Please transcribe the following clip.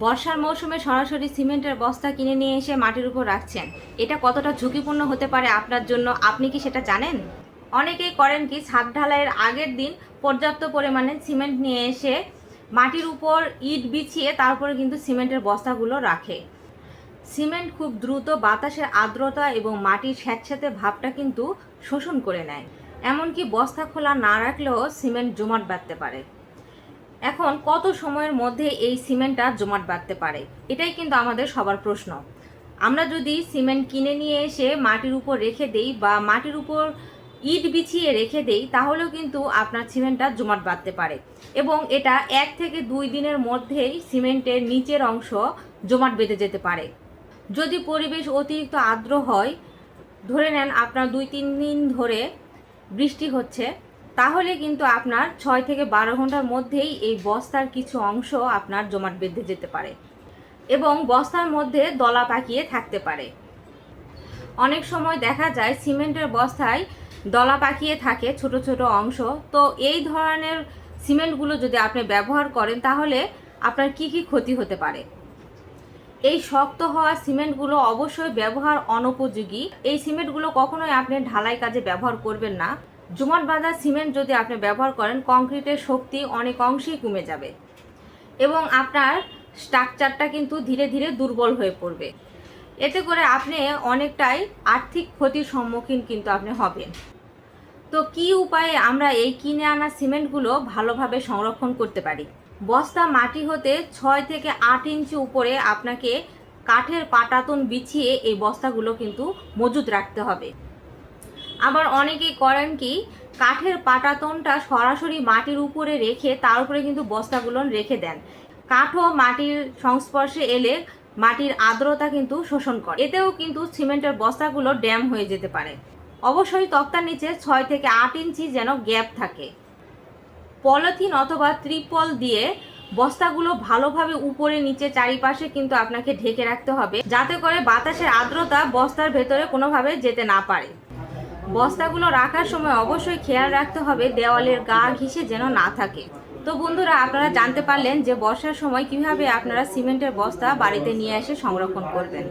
বর্ষার মৌসুমে সরাসরি সিমেন্টের বস্তা কিনে নিয়ে এসে মাটির উপর রাখছেন, এটা কতটা ঝুঁকিপূর্ণ হতে পারে আপনার জন্য, আপনি কি সেটা জানেন? অনেকেই করেন কি, ছাদ ঢালাইয়ের আগের দিন পর্যাপ্ত পরিমাণে সিমেন্ট নিয়ে এসে মাটির উপর ইট বিছিয়ে তারপরে কিন্তু সিমেন্টের বস্তাগুলো রাখে। সিমেন্ট খুব দ্রুত বাতাসের আর্দ্রতা এবং মাটির স্যাঁতস্যাঁতে ভাবটা কিন্তু শোষণ করে নেয়। এমনকি বস্তা খোলা না রাখলেও সিমেন্ট জমাট বাঁধতে পারে। এখন কত সময়ের মধ্যে এই সিমেন্টটা জমাট বাঁধতে পারে, এটাই কিন্তু আমাদের সবার প্রশ্ন। আমরা যদি সিমেন্ট কিনে নিয়ে এসে মাটির উপর রেখে দেই বা মাটির উপর ইট বিছিয়ে রেখে দেই, তাহলেও কিন্তু আপনার সিমেন্টটা জমাট বাঁধতে পারে এবং এটা 1 থেকে 2 দিনের মধ্যেই সিমেন্টের নিচের অংশ জমাট বেঁধে যেতে পারে। যদি পরিবেশ অতিরিক্ত আর্দ্র হয়, ধরে নেন আপনার 2-3 দিন ধরে বৃষ্টি হচ্ছে, তাহলে কিন্তু আপনার 6 থেকে 12 ঘন্টার মধ্যেই এই বস্তার কিছু অংশ আপনার জমাট বেঁধে যেতে পারে এবং বস্তার মধ্যে দলা পাকিয়ে থাকতে পারে। অনেক সময় দেখা যায় সিমেন্টের বস্তায় দলা পাকিয়ে থাকে ছোট ছোট অংশ। তো এই ধরনের সিমেন্টগুলো যদি আপনি ব্যবহার করেন, তাহলে আপনার কি কি ক্ষতি হতে পারে। এই শক্ত হওয়া সিমেন্টগুলো অবশ্যই ব্যবহার অনুপযোগী। এই সিমেন্টগুলো কখনোই আপনি ঢালাই কাজে ব্যবহার করবেন না। জমাট বাঁধা সিমেন্ট যদি আপনি ব্যবহার করেন, কংক্রিটের শক্তি অনেক অংশেই কমে যাবে এবং আপনার স্ট্রাকচারটা কিন্তু ধীরে ধীরে দুর্বল হয়ে পড়বে। এতে করে আপনি অনেকটাই আর্থিক ক্ষতির সম্মুখীন কিন্তু আপনি হবেন। তো কি উপায়ে আমরা এই কিনে আনা সিমেন্টগুলো ভালোভাবে সংরক্ষণ করতে পারি? বস্তা মাটি হতে 6 থেকে 8 ইঞ্চি উপরে আপনাকে কাঠের পাটাতন বিছিয়ে এই বস্তাগুলো কিন্তু মজুত রাখতে হবে। আবার অনেকেই করেন কি, কাঠের পাটাতনটা সরাসরি মাটির উপরে রেখে তার উপরে কিন্তু বস্তাগুলো রেখে দেন। কাঠও মাটির সংস্পর্শে এলে মাটির আর্দ্রতা কিন্তু শোষণ করে, এতেও কিন্তু সিমেন্টের বস্তাগুলো ড্যাম হয়ে যেতে পারে। অবশ্যই তক্তার নিচে 6 থেকে 8 ইঞ্চি যেন গ্যাপ থাকে। পলিথিন অথবা ত্রিপল দিয়ে বস্তাগুলো ভালোভাবে উপরে নিচে চারিপাশে কিন্তু আপনাকে ঢেকে রাখতে হবে, যাতে করে বাতাসের আর্দ্রতা বস্তার ভেতরে কোনোভাবে যেতে না পারে। বস্তাগুলো রাখার সময় অবশ্যই খেয়াল রাখতে হবে দেওয়ালের গা ঘেঁষে যেন না থাকে। তো বন্ধুরা, আপনারা জানতে পারলেন যে বর্ষার সময় কিভাবে আপনারা সিমেন্টের বস্তা বাড়িতে নিয়ে এসে সংরক্ষণ করবেন।